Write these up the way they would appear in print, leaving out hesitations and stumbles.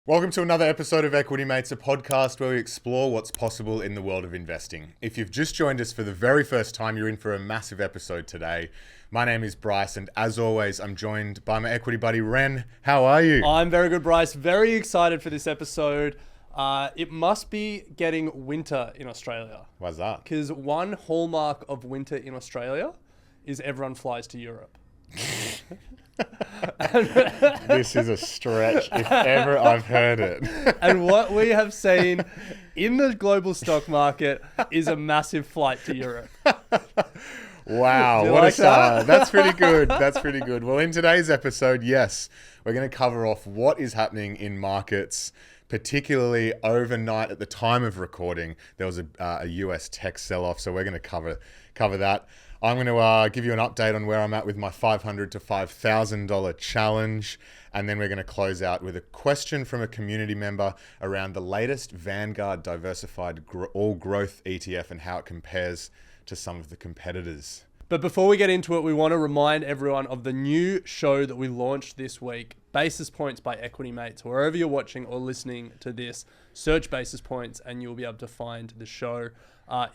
Welcome to another episode of Equity Mates, a podcast where we explore what's possible in the world of investing. If you've just joined us for the very first time, you're in for a massive episode today. My name is Bryce, and as always, I'm joined by my equity buddy, Ren. How are you? I'm very good, Bryce. Very excited for this episode. It must be getting winter in Australia. Why's that? Because one hallmark of winter in Australia is everyone flies to Europe. This is a stretch if ever I've heard it. And what we have seen in the global stock market is a massive flight to Europe. Wow, what a start. That's pretty good. That's pretty good. Well, in today's episode, yes, we're going to cover off what is happening in markets, particularly overnight at the time of recording. There was a US tech sell-off, so we're going to cover that. I'm going to give you an update on where I'm at with my $500 to $5,000 challenge. And then we're going to close out with a question from a community member around the latest Vanguard diversified all growth ETF and how it compares to some of the competitors. But before we get into it, we want to remind everyone of the new show that we launched this week, Basis Points by Equity Mates. Wherever you're watching or listening to this, search Basis Points and you'll be able to find the show.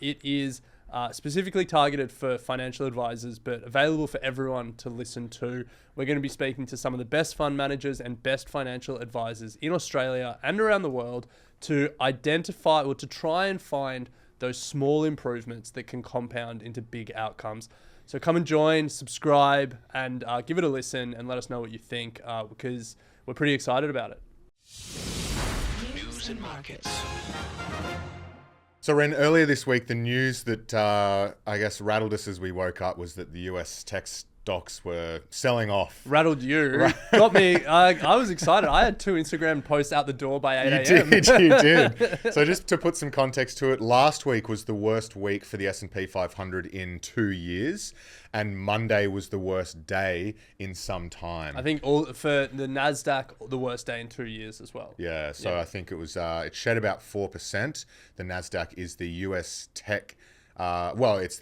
It is specifically targeted for financial advisors, but available for everyone to listen to. We're going to be speaking to some of the best fund managers and best financial advisors in Australia and around the world to identify or to try and find those small improvements that can compound into big outcomes. So come and join, subscribe, and give it a listen and let us know what you think because we're pretty excited about it. News and markets. So, Ren, earlier this week, the news that I guess rattled us as we woke up was that the US tech stocks were selling off. Rattled you. Got me. I was excited. I had 2 Instagram posts out the door by 8 a.m. You did. So just to put some context to it, last week was the worst week for the S&P 500 in 2 years. And Monday was the worst day in some time. I think for the NASDAQ, the worst day in 2 years as well. Yeah, so I think it was, it shed about 4%. The NASDAQ is the US tech, it's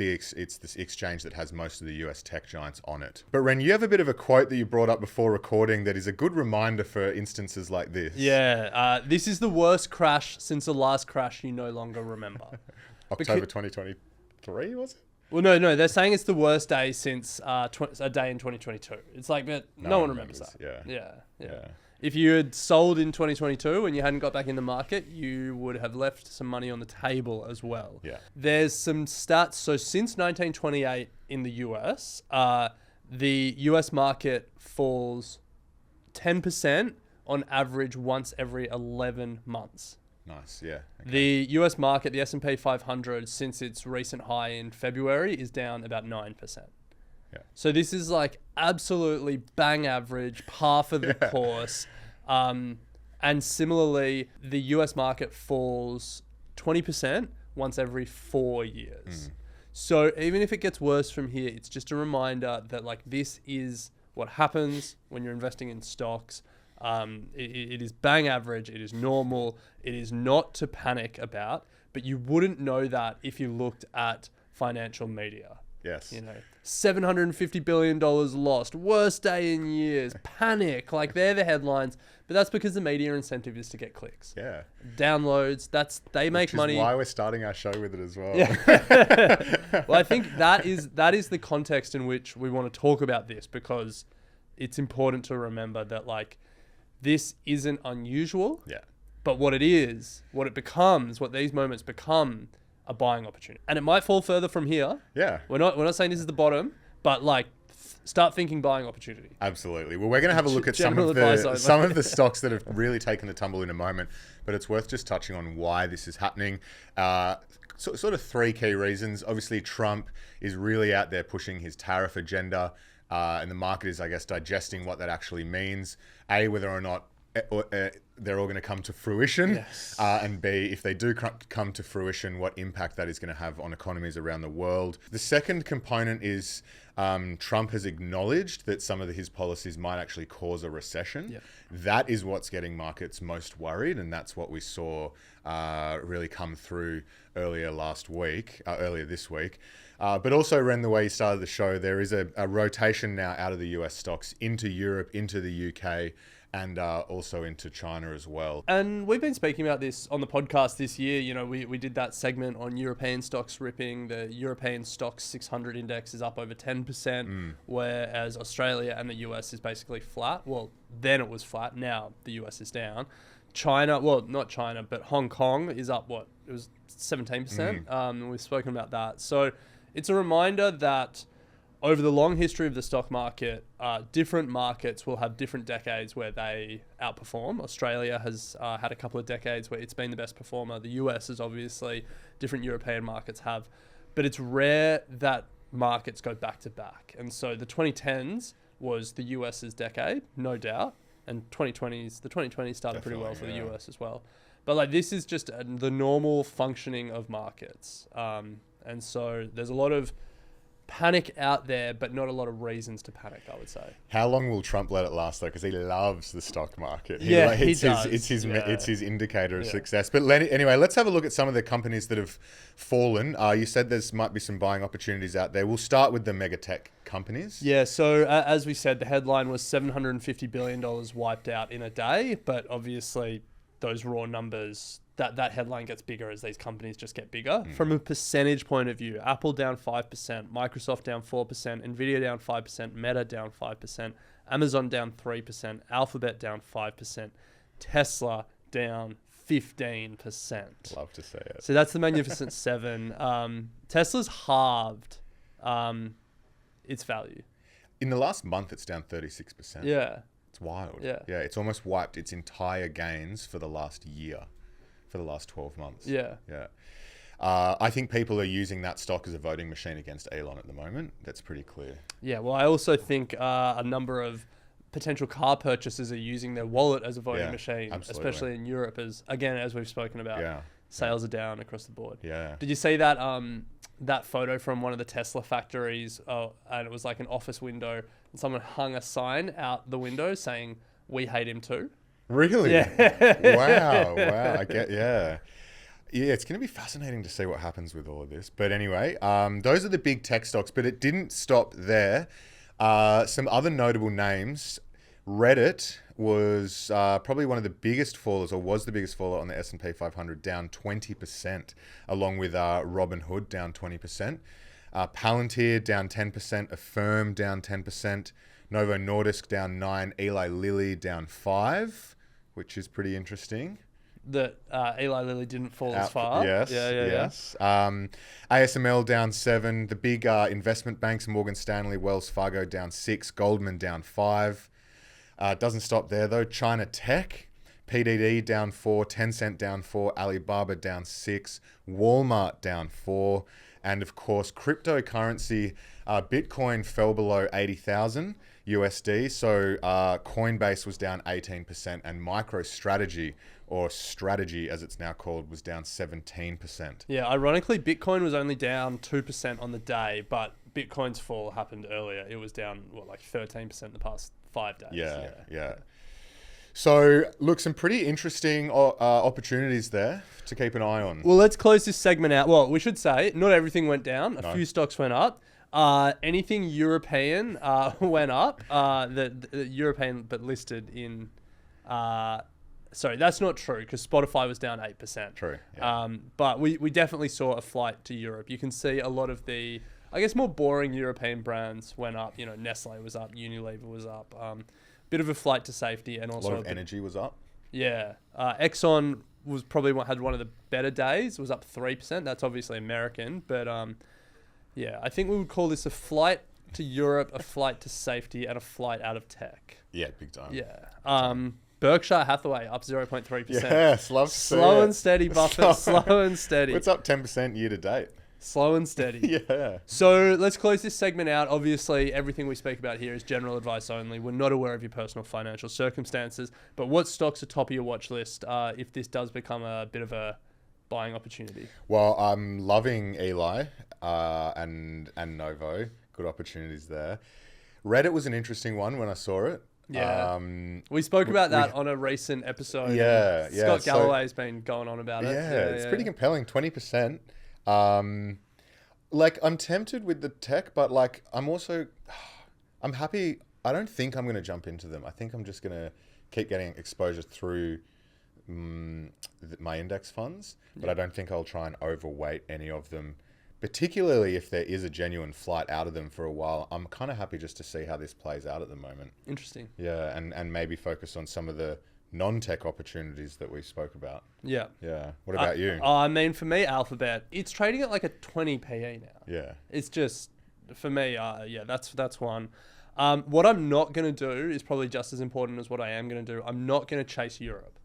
this exchange that has most of the US tech giants on it. But Ren, you have a bit of a quote that you brought up before recording that is a good reminder for instances like this. Yeah, this is the worst crash since the last crash you no longer remember. October 2023, was it? Well, no, they're saying it's the worst day since a day in 2022. It's like, but no one remembers that. Yeah. If you had sold in 2022 and you hadn't got back in the market, you would have left some money on the table as well. Yeah. There's some stats. So since 1928 in the US, the US market falls 10% on average once every 11 months. Nice, yeah. Okay. The US market, the S&P 500, since its recent high in February, is down about 9%. Yeah. So this is like absolutely bang average, par for the course. And similarly, the US market falls 20% once every 4 years. So even if it gets worse from here, it's just a reminder that like this is what happens when you're investing in stocks. It is bang average. It is normal. It is not to panic about, but you wouldn't know that if you looked at financial media. Yes. $750 billion lost, worst day in years, panic. Like they're the headlines, but that's because the media incentive is to get clicks. Yeah. Downloads. They make money. Which is why we're starting our show with it as well. Yeah. Well, I think that is the context in which we want to talk about this because it's important to remember that like, this isn't unusual, but what these moments become a buying opportunity. And it might fall further from here. Yeah. We're not saying this is the bottom, but like start thinking buying opportunity. Absolutely. Well, we're going to have a look at some of the stocks that have really taken the tumble in a moment, but it's worth just touching on why this is happening. Sort of 3 key reasons. Obviously, Trump is really out there pushing his tariff agenda. And the market is, I guess, digesting what that actually means. A, whether or not they're all going to come to fruition. Yes. And B, if they do come to fruition, what impact that is going to have on economies around the world. The second component is Trump has acknowledged that some of his policies might actually cause a recession. Yep. That is what's getting markets most worried. And that's what we saw really come through earlier this week. But also, Ren, the way you started the show, there is a rotation now out of the US stocks into Europe, into the UK, and also into China. China as well. And we've been speaking about this on the podcast this year. You know, we did that segment on European stocks ripping. The European stocks 600 index is up over 10%, whereas Australia and the US is basically flat. Well, then it was flat. Now the US is down. China, well, not China, but Hong Kong is up, what? It was 17%. We've spoken about that. So it's a reminder that over the long history of the stock market, different markets will have different decades where they outperform. Australia has had a couple of decades where it's been the best performer. The US is obviously, different European markets have. But it's rare that markets go back to back. And so the 2010s was the US's decade, no doubt. And the 2020s started pretty well for the US as well. But like this is just the normal functioning of markets. And so there's a lot of panic out there, but not a lot of reasons to panic, I would say. How long will Trump let it last though? Because he loves the stock market. He does. It's his indicator of success. But anyway, let's have a look at some of the companies that have fallen. You said there's might be some buying opportunities out there. We'll start with the mega tech companies. Yeah. So as we said, the headline was $750 billion wiped out in a day, but obviously those raw numbers, that headline gets bigger as these companies just get bigger. From a percentage point of view, Apple down 5%, Microsoft down 4%, Nvidia down 5%, Meta down 5%, Amazon down 3%, Alphabet down 5%, Tesla down 15%. Love to say it. So that's the Magnificent Seven. Tesla's halved its value. In the last month, it's down 36%. Yeah. It's wild. Yeah. Yeah, it's almost wiped its entire gains for the last year. For the last 12 months. Yeah. Yeah. I think people are using that stock as a voting machine against Elon at the moment. That's pretty clear. Yeah. Well, I also think a number of potential car purchasers are using their wallet as a voting machine, absolutely. Especially in Europe, as we've spoken about. Sales are down across the board. Yeah. Did you see that that photo from one of the Tesla factories? And it was like an office window, and someone hung a sign out the window saying, "We hate him too." Really? Yeah. Wow. I get, yeah. Yeah, it's going to be fascinating to see what happens with all of this. But anyway, those are the big tech stocks, but it didn't stop there. Some other notable names. Reddit was probably one of the biggest fallers, or was the biggest faller on the S&P 500, down 20%, along with Robinhood down 20%. Palantir down 10%, Affirm down 10%, Novo Nordisk down 9%, Eli Lilly down 5%, which is pretty interesting. That Eli Lilly didn't fall as far. Yes. ASML down 7%. The big investment banks, Morgan Stanley, Wells Fargo down 6%, Goldman down 5%. Doesn't stop there though. China Tech, PDD down 4%, Tencent down 4%, Alibaba down 6%, Walmart down 4%, and of course cryptocurrency, Bitcoin fell below 80,000 USD. So Coinbase was down 18%, and MicroStrategy, or Strategy as it's now called, was down 17%. Yeah, ironically, Bitcoin was only down 2% on the day, but Bitcoin's fall happened earlier. It was down, like 13% in the past 5 days. Yeah. So, look, some pretty interesting opportunities there to keep an eye on. Well, let's close this segment out. Well, we should say not everything went down. A few stocks went up. Anything European went up. The European, but listed in... sorry, that's not true, because Spotify was down 8%. True. Yeah. But we definitely saw a flight to Europe. You can see a lot of the, I guess, more boring European brands went up. You know, Nestle was up, Unilever was up. Bit of a flight to safety, and also a lot of energy was up. Yeah. Exxon was probably had one of the better days. It was up 3%. That's obviously American, but yeah, I think we would call this a flight to Europe, a flight to safety, and a flight out of tech. Yeah, big time. Yeah. Berkshire Hathaway up 0.3%. Yes, love to see Slow it. and steady, Buffett. Slow and steady. It's up 10% year to date. Slow and steady. Yeah. So let's close this segment out. Obviously, everything we speak about here is general advice only. We're not aware of your personal financial circumstances. But what stocks are top of your watch list if this does become a bit of a buying opportunity? Well, I'm loving Eli and Novo. Good opportunities there. Reddit was an interesting one when I saw it. Yeah. We spoke about that on a recent episode. Yeah. Scott Galloway's been going on about it. Yeah, it's pretty compelling. 20%. Like, I'm tempted with the tech, but like, I'm happy I don't think I'm going to jump into them. I think I'm just going to keep getting exposure through my index funds, but I don't think I'll try and overweight any of them, particularly if there is a genuine flight out of them for a while. I'm kind of happy just to see how this plays out at the moment. Interesting. Yeah, and maybe focus on some of the non-tech opportunities that we spoke about. Yeah. Yeah. What about you? I mean, for me, Alphabet, it's trading at like a 20 PE now. Yeah. It's just, for me, yeah, that's one. What I'm not going to do is probably just as important as what I am going to do. I'm not going to chase Europe.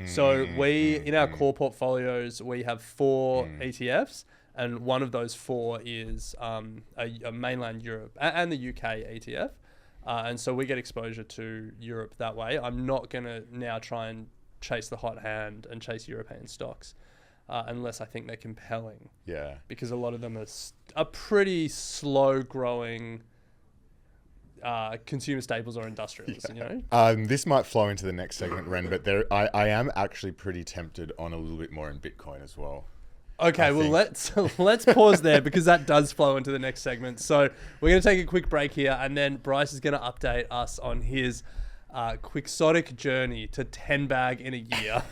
So in our core portfolios, we have 4 ETFs, and one of those 4 is a mainland Europe and the UK ETF. And so we get exposure to Europe that way. I'm not going to now try and chase the hot hand and chase European stocks unless I think they're compelling. Yeah. Because a lot of them are pretty slow growing consumer staples or industrials, you know? This might flow into the next segment, Ren, but I am actually pretty tempted on a little bit more in Bitcoin as well. Okay, let's pause there because that does flow into the next segment. So we're going to take a quick break here, and then Bryce is going to update us on his quixotic journey to 10 bag in a year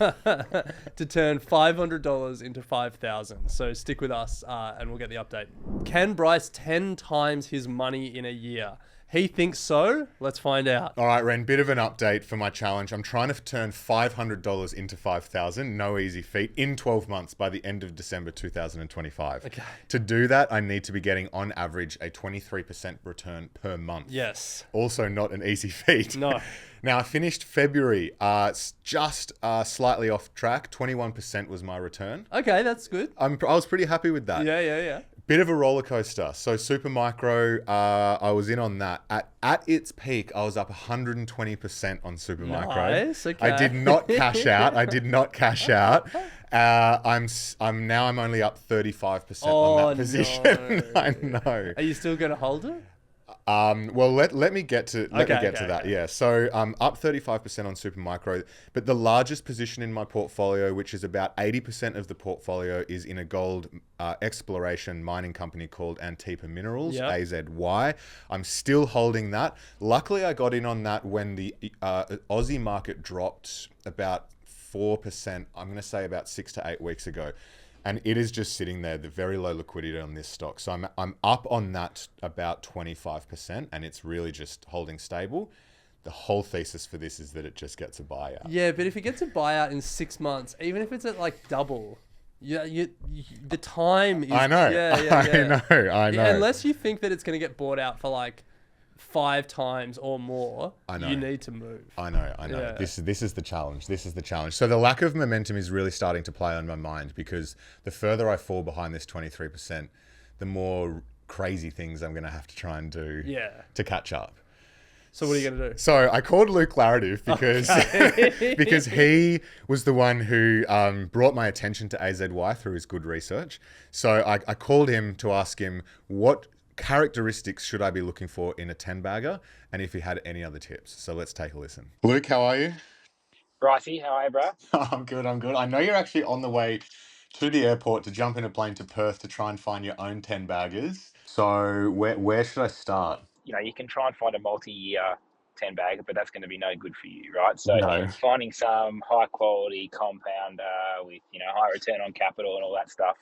to turn $500 into 5,000. So stick with us, and we'll get the update. Can Bryce 10 times his money in a year? He thinks so. Let's find out. All right, Ren, bit of an update for my challenge. I'm trying to turn $500 into 5,000, no easy feat, in 12 months by the end of December 2025. Okay. To do that, I need to be getting, on average, a 23% return per month. Yes. Also not an easy feat. No. Now, I finished February just slightly off track. 21% was my return. Okay, that's good. I was pretty happy with that. Yeah. Bit of a roller coaster. So Super Micro, I was in on that. At its peak, I was up 120% on Super Micro. Nice, okay. I did not cash out. I'm only up 35% on that position. No. I know. Are you still going to hold it? Well, let me get to that. Okay. Yeah. So up 35% on Super Micro, but the largest position in my portfolio, which is about 80% of the portfolio, is in a gold exploration mining company called Antipa Minerals, AZY. I'm still holding that. Luckily, I got in on that when the Aussie market dropped about 4%. I'm going to say about 6 to 8 weeks ago. And it is just sitting there, the very low liquidity on this stock. So I'm up on that about 25%, and it's really just holding stable. The whole thesis for this is that it just gets a buyout. Yeah, but if it gets a buyout in 6 months, even if it's at like double, the time is... I know. Yeah. I know. Unless you think that it's going to get bought out for like 5 times or more, you need to move. I know. Yeah. This is the challenge. So the lack of momentum is really starting to play on my mind, because the further I fall behind this 23%, the more crazy things I'm going to have to try and do to catch up. So what are you going to do? So I called Luke Larrative because because he was the one who brought my attention to AZY through his good research. So I called him to ask him what characteristics should I be looking for in a 10-bagger, and if he had any other tips. So let's take a listen. Luke, how are you? Brycey, how are you, bro? I'm good. I know you're actually on the way to the airport to jump in a plane to Perth to try and find your own 10-baggers. So where should I start? You know, you can try and find a multi-year 10-bagger, but that's going to be no good for you, right? So No. finding some high-quality compounder with, high return on capital and all that stuff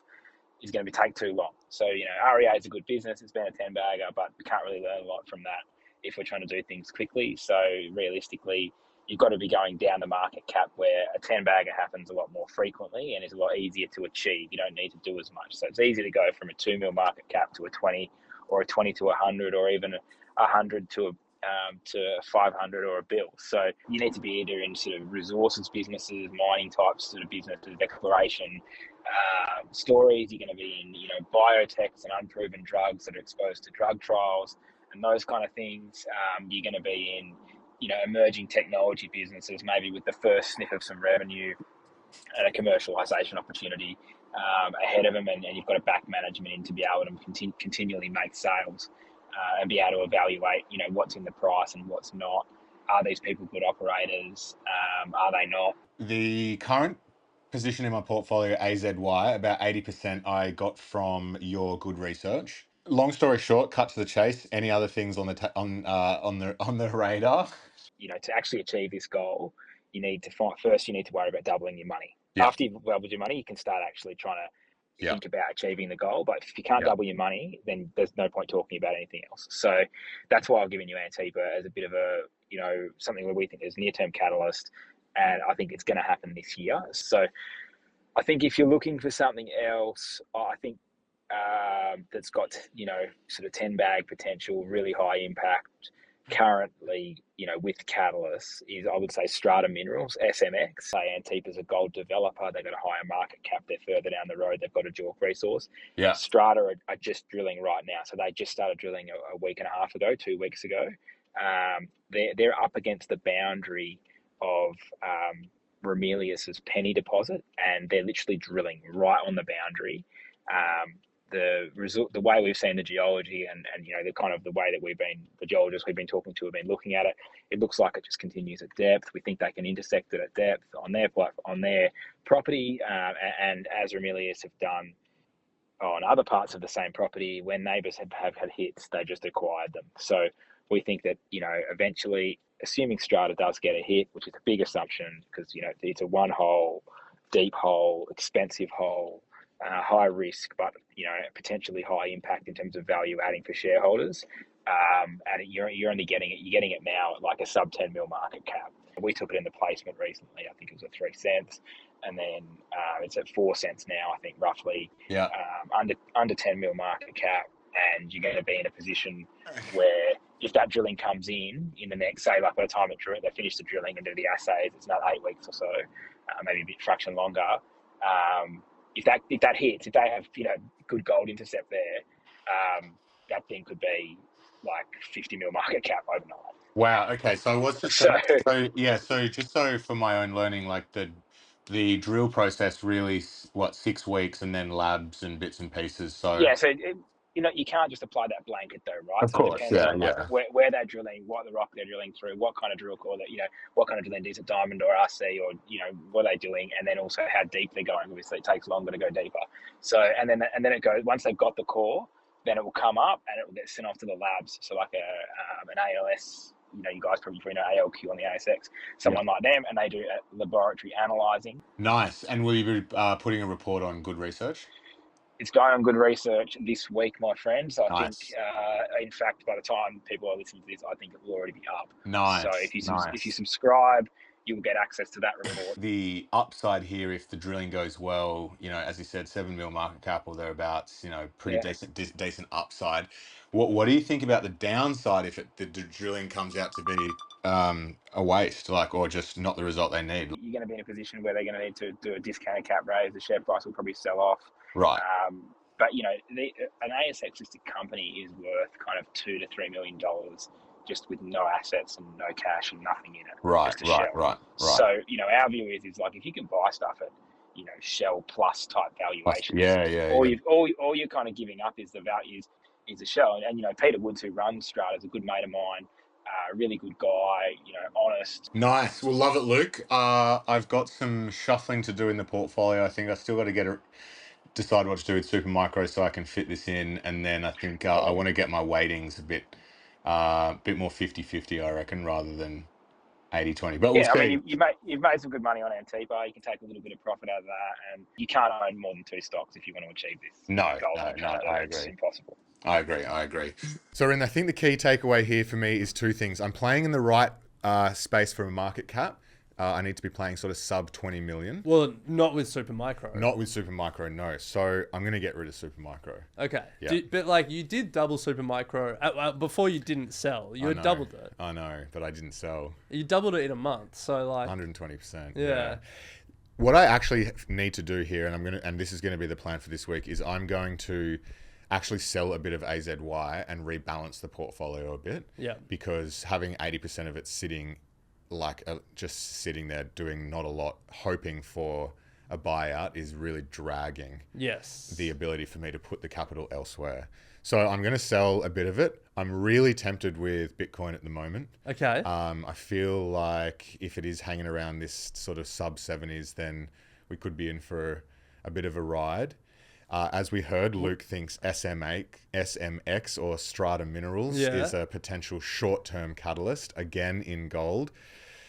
is going to take too long. So, REA is a good business. It's been a 10-bagger, but we can't really learn a lot from that if we're trying to do things quickly. So realistically, you've got to be going down the market cap, where a 10-bagger happens a lot more frequently and is a lot easier to achieve. You don't need to do as much. So it's easy to go from a 2 mil market cap to a 20, or a 20 to 100, or even 100 to 500 or a bill. So you need to be either in sort of resources businesses, mining types sort of businesses, exploration stories. You're going to be in biotechs and unproven drugs that are exposed to drug trials and those kind of things. You're going to be in emerging technology businesses, maybe with the first sniff of some revenue and a commercialization opportunity ahead of them, and you've got a back management in to be able to continually make sales and be able to evaluate what's in the price and what's not. Are these people good operators? Are they not? The current position in my portfolio, AZY, about 80%, I got from your good research. long story short, cut to the chase. Any other things on the on the radar? To actually achieve this goal, you need to first you need to worry about doubling your money. Yeah. After you've doubled your money, you can start actually trying to Yeah. think about achieving the goal. But if you can't Yeah. double your money, then there's no point talking about anything else. So that's why I've given you Antipa as a bit of a, something where we think there's near-term catalyst, and I think it's going to happen this year. So I think if you're looking for something else, I think that's got, sort of 10 bag potential, really high impact currently, with catalysts is, I would say, Strata Minerals, SMX. Say Antipa's a gold developer. They've got a higher market cap. They're further down the road. They've got a JORC resource. Yeah. Strata are just drilling right now. So they just started drilling a week and a half ago, 2 weeks ago. They're up against the boundary of Ramelius's Penny deposit, and they're literally drilling right on the boundary. The way we've seen the geology and the kind of the way that the geologists we've been talking to have been looking at it, it looks like it just continues at depth. We think they can intersect it at depth on their property, and as Ramelius have done on other parts of the same property, when neighbours have had hits, they just acquired them. So we think that, eventually, assuming Strata does get a hit, which is a big assumption because, it's a one hole, deep hole, expensive hole, high risk, but, potentially high impact in terms of value adding for shareholders. And you're only getting it now at like a sub 10 mil market cap. We took it in the placement recently. I think it was at 3 cents, and then it's at 4 cents now. I think roughly. Yeah. Under 10 mil market cap, and you're going to be in a position where if that drilling comes in the next, say, like by the time they finish the drilling and do the assays, it's another 8 weeks or so, maybe a bit fraction longer. If that hits, if they have good gold intercept there, that thing could be like 50 mil market cap overnight. Wow. Okay. So what's the so just so for my own learning, like the drill process really 6 weeks, and then labs and bits and pieces. So yeah, so you can't just apply that blanket though, right? Of course, it depends on yeah. where they're drilling, what the rock they're drilling through, what kind of drill core what kind of drilling is it, diamond or RC, or what are they doing, and then also how deep they're going. Obviously, it takes longer to go deeper. So and then it goes, once they've got the core, then it will come up and it will get sent off to the labs. So like an ALS. You guys probably know ALQ on the ASX, someone like them, and they do laboratory analysing. Nice. And will you be putting a report on Good Research? It's going on Good Research this week, my friend. So I Nice. think, in fact, by the time people are listening to this, I think it will already be up. Nice. So if you subscribe, you'll get access to that report. The upside here, if the drilling goes well, as you said, 7 mil market cap or thereabouts, pretty decent upside. What do you think about the downside if the drilling comes out to be a waste, or just not the result they need? You're going to be in a position where they're going to need to do a discounted cap raise. The share price will probably sell off. Right. But an ASX listed company is worth kind of $2 to $3 million just with no assets and no cash and nothing in it. Right. Just a shell. So our view is like, if you can buy stuff at shell plus type valuations. All you're kind of giving up is the values is a shell. And Peter Woods, who runs Strata, is a good mate of mine. Really good guy, honest. Nice. We'll love it, Luke. I've got some shuffling to do in the portfolio. I think I still got to decide what to do with Super Micro so I can fit this in, and then I think I want to get my weightings a bit more 50-50, I reckon, rather than 80-20. But we'll see. I mean, you've made some good money on Antipa. You can take a little bit of profit out of that, and you can't own more than 2 stocks if you want to achieve this. No, I agree. It's impossible. I agree. So, Ren, I think the key takeaway here for me is 2 things. I'm playing in the right space for a market cap. I need to be playing sort of sub 20 million. Well, not with Super Micro. Not with Super Micro, no. So I'm going to get rid of Super Micro. Okay. Yeah. But you did double Super Micro before you didn't sell. You had doubled it. I know, but I didn't sell. You doubled it in a month. So 120%. Yeah. What I actually need to do here, and this is going to be the plan for this week, is I'm going to actually sell a bit of AZY and rebalance the portfolio a bit. Yeah. Because having 80% of it sitting just sitting there doing not a lot, hoping for a buyout, is really dragging the ability for me to put the capital elsewhere. So I'm going to sell a bit of it. I'm really tempted with Bitcoin at the moment. Okay. I feel like if it is hanging around this sort of sub 70s, then we could be in for a bit of a ride. As we heard, Luke thinks SMX or Strata Minerals is a potential short-term catalyst, again in gold.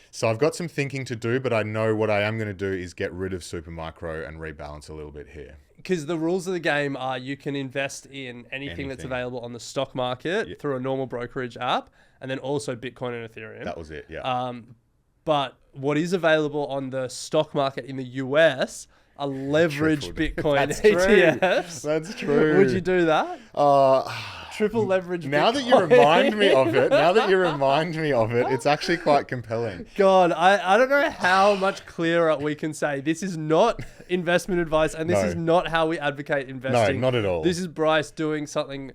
So I've got some thinking to do, but I know what I am going to do is get rid of Supermicro and rebalance a little bit here. Because the rules of the game are you can invest in anything that's available on the stock market through a normal brokerage app, and then also Bitcoin and Ethereum. That was it, yeah. But what is available on the stock market in the US are leveraged Bitcoin ETFs. That's true. Would you do that? Triple leverage now Bitcoin. That you remind me of it, it's actually quite compelling. God, I don't know how much clearer we can say. This is not investment advice, and this is not how we advocate investing. No, not at all. This is Bryce doing something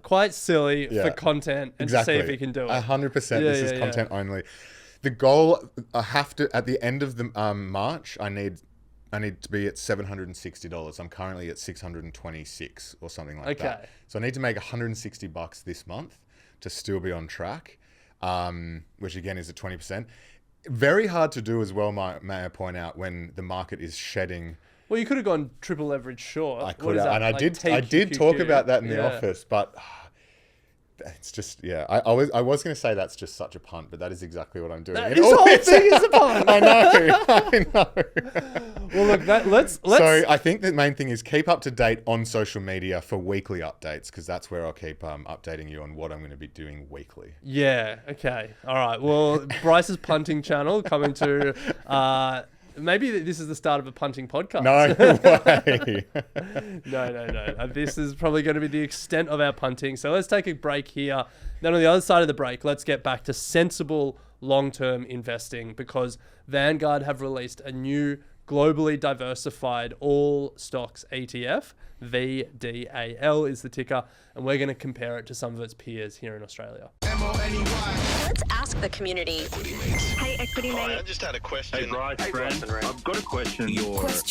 quite silly for content and to see if he can do it. 100%. This is content only. The goal, I have to, at the end of the March, I need to be at $760. I'm currently at $626 or something like that. So I need to make $160 this month to still be on track, which again is at 20%. Very hard to do as well, may I point out, when the market is shedding. Well, you could have gone triple leverage short. I could have, and I did talk about that in the office, but it's just, I was going to say that's just such a punt, but that is exactly what I'm doing. This whole thing is a punt. I know. Well, look, let's. So I think the main thing is keep up to date on social media for weekly updates, because that's where I'll keep updating you on what I'm going to be doing weekly. Yeah. Okay. All right. Well, Bryce's punting channel coming to. Maybe this is the start of a punting podcast. No way. No. This is probably going to be the extent of our punting. So let's take a break here. Then on the other side of the break, let's get back to sensible long-term investing, because Vanguard have released a new globally diversified all stocks ETF. VDAL is the ticker, and we're going to compare it to some of its peers here in Australia. Let's ask the community. Hey, Equity Mate. I just had a question. Hey, Bryce, friend. I've got a question.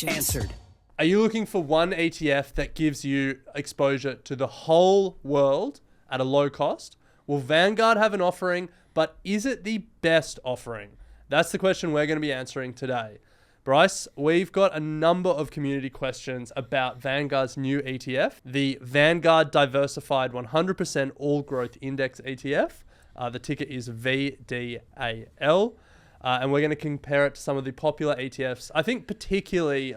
Answered. Are you looking for one ETF that gives you exposure to the whole world at a low cost? Will Vanguard have an offering, but is it the best offering? That's the question we're going to be answering today. Bryce, we've got a number of community questions about Vanguard's new ETF, the Vanguard Diversified 100% All Growth Index ETF. The ticker is VDAL, and we're going to compare it to some of the popular ETFs. I think particularly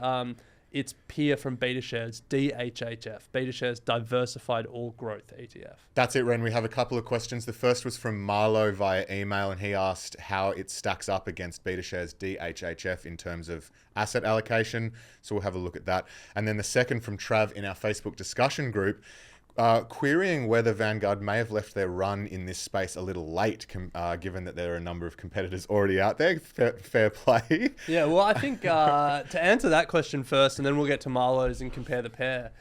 its peer from Betashares, DHHF, Betashares Diversified All Growth ETF. That's it, Ren. We have a couple of questions. The first was from Marlo via email, and he asked how it stacks up against Betashares DHHF in terms of asset allocation. So we'll have a look at that. And then the second from Trav in our Facebook discussion group, querying whether Vanguard may have left their run in this space a little late, given that there are a number of competitors already out there. Fair play. Yeah, well, I think to answer that question first, and then we'll get to Marlowe's and compare the pair.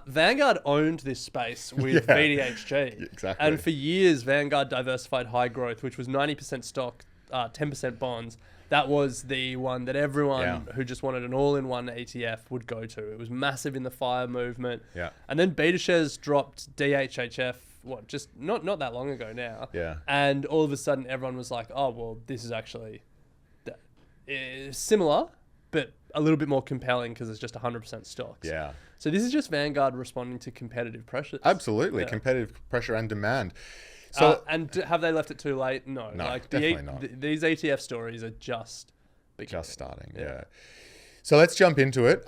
Vanguard owned this space with VDHG. Exactly. And for years, Vanguard Diversified High Growth, which was 90% stock, 10% bonds, that was the one that everyone who just wanted an all-in-one ETF would go to. It was massive in the FIRE movement. Yeah. And then Betashares dropped DHHF, just not that long ago now. Yeah. And all of a sudden, everyone was like, oh, well, this is actually similar, but a little bit more compelling because it's just 100% stocks. Yeah. So this is just Vanguard responding to competitive pressures. Absolutely. Competitive pressure and demand. So, and have they left it too late? No, definitely not. These ETF stories are just starting. Yeah. So let's jump into it.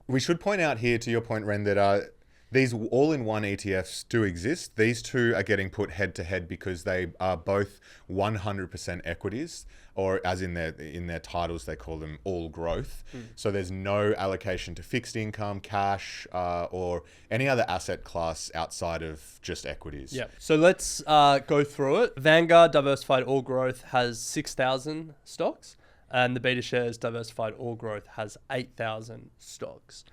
We should point out here, to your point, Ren, that these all-in-one ETFs do exist. These two are getting put head-to-head because they are both 100% equities, or as in their titles, they call them all growth. So there's no allocation to fixed income, cash, or any other asset class outside of just equities. Yeah. So let's go through it. Vanguard Diversified All Growth has 6,000 stocks, and the Betashares Diversified All Growth has 8,000 stocks.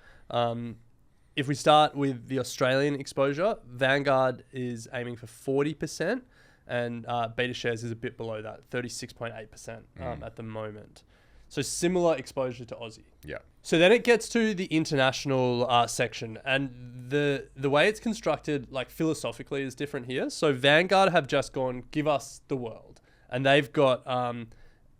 If we start with the Australian exposure, Vanguard is aiming for 40%, and Betashares is a bit below that, 36.8% at the moment. So similar exposure to Aussie. Yeah. So then it gets to the international section, and the way it's constructed, like philosophically, is different here. So Vanguard have just gone, give us the world, and they've got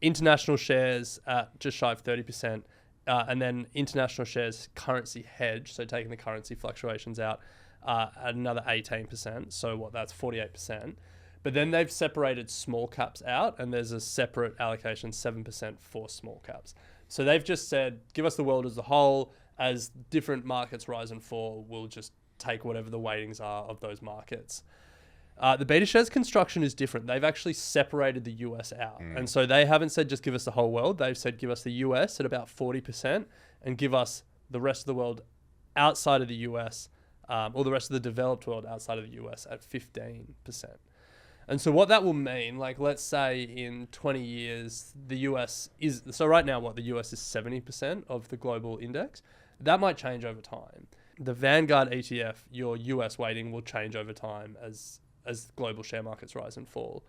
international shares at just shy of 30%, And then international shares currency hedge, so taking the currency fluctuations out, at another 18%. So that's 48%. But then they've separated small caps out, and there's a separate allocation, 7% for small caps. So they've just said, give us the world as a whole. As different markets rise and fall, we'll just take whatever the weightings are of those markets. The Betashares construction is different. They've actually separated the US out. And so they haven't said just give us the whole world. They've said give us the US at about 40% and give us the rest of the world outside of the US, or the rest of the developed world outside of the US at 15%. And so what that will mean, like let's say in 20 years, the US is, so right now the US is 70% of the global index. That might change over time. The Vanguard ETF, your US weighting will change over time as global share markets rise and fall.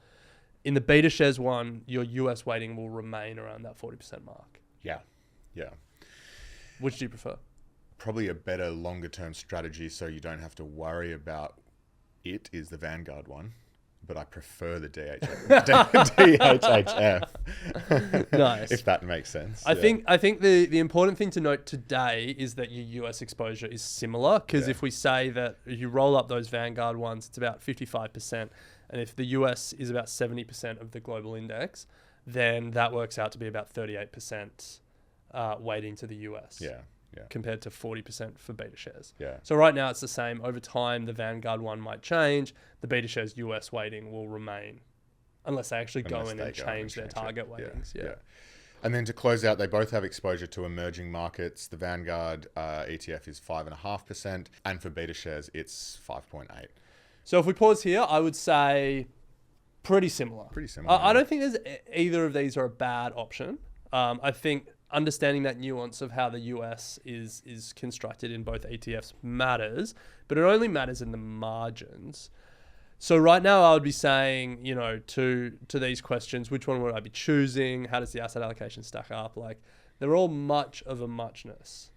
In the Betashares one, your US weighting will remain around that 40% mark. Yeah. Which do you prefer? Probably a better longer term strategy so you don't have to worry about it is the Vanguard one. But I prefer the DHHF. Nice. If that makes sense. I think the important thing to note today is that your US exposure is similar, because if we say that you roll up those Vanguard ones, it's about 55%. And if the US is about 70% of the global index, then that works out to be about 38% weighting to the US. Yeah. Compared to 40% for Betashares. Yeah. So right now it's the same. Over time, the Vanguard one might change. The Betashares US weighting will remain, unless they actually go in and change their target weightings. Yeah. And then to close out, they both have exposure to emerging markets. The Vanguard ETF is 5.5%, and for Betashares, it's 5.8%. So if we pause here, I would say pretty similar. I don't think either of these are a bad option. I think understanding that nuance of how the US is constructed in both ETFs matters, but it only matters in the margins. So right now I would be saying, to these questions, which one would I be choosing? How does the asset allocation stack up? Like, they're all much of a muchness.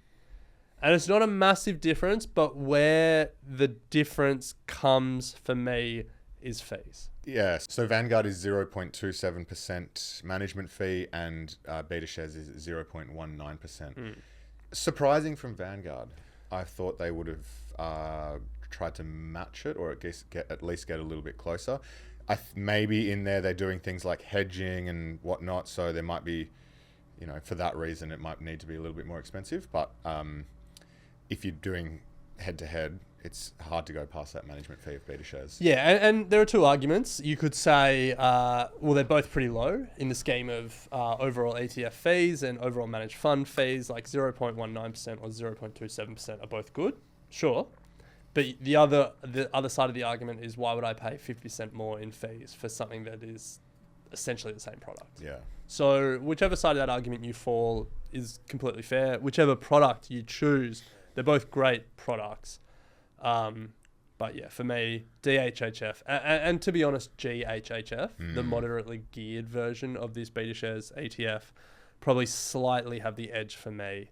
And it's not a massive difference, but where the difference comes for me is fees. Yeah, so Vanguard is 0.27% management fee and Betashares is 0.19%. Surprising from Vanguard. I thought they would have tried to match it, or at least get a little bit closer. Maybe in there they're doing things like hedging and whatnot, so there might be, for that reason it might need to be a little bit more expensive. But if you're doing head-to-head, it's hard to go past that management fee of Betashares. Yeah, and there are two arguments. You could say, they're both pretty low in the scheme of overall ETF fees and overall managed fund fees, like 0.19% or 0.27% are both good, sure. But the other side of the argument is, why would I pay 50% more in fees for something that is essentially the same product? Yeah. So whichever side of that argument you fall is completely fair. Whichever product you choose, they're both great products. But yeah, for me, DHHF, and to be honest, GHHF, the moderately geared version of this Betashares ETF, probably slightly have the edge for me.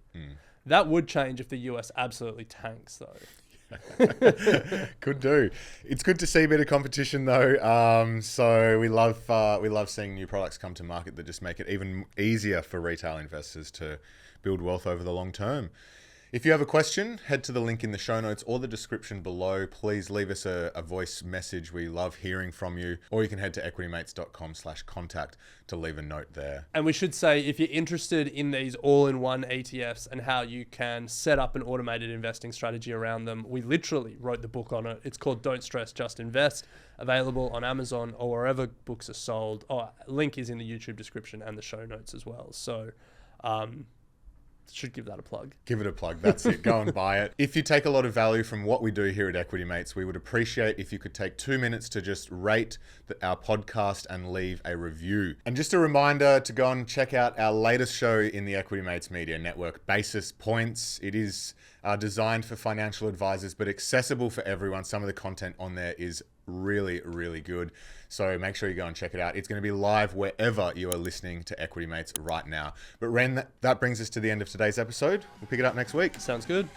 That would change if the US absolutely tanks, though. Could do. It's good to see a bit of competition, though. So we love seeing new products come to market that just make it even easier for retail investors to build wealth over the long term. If you have a question, head to the link in the show notes or the description below. Please leave us a voice message. We love hearing from you. Or you can head to equitymates.com/contact to leave a note there. And we should say, if you're interested in these all-in-one ETFs and how you can set up an automated investing strategy around them, we literally wrote the book on it. It's called Don't Stress, Just Invest, available on Amazon or wherever books are sold. Link is in the YouTube description and the show notes as well. So, should give that a plug. Give it a plug. That's it. Go and buy it. If you take a lot of value from what we do here at Equity Mates, we would appreciate if you could take 2 minutes to just rate our podcast and leave a review. And just a reminder to go and check out our latest show in the Equity Mates Media Network, Basis Points. It is designed for financial advisors, but accessible for everyone. Some of the content on there is really, really good. So make sure you go and check it out. It's going to be live wherever you are listening to Equity Mates right now. But Ren, that brings us to the end of today's episode. We'll pick it up next week. Sounds good.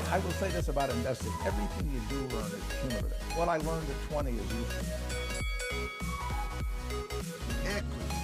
I will say this about investing. Everything you do learn is cumulative. What I learned at 20 is useful. Equity.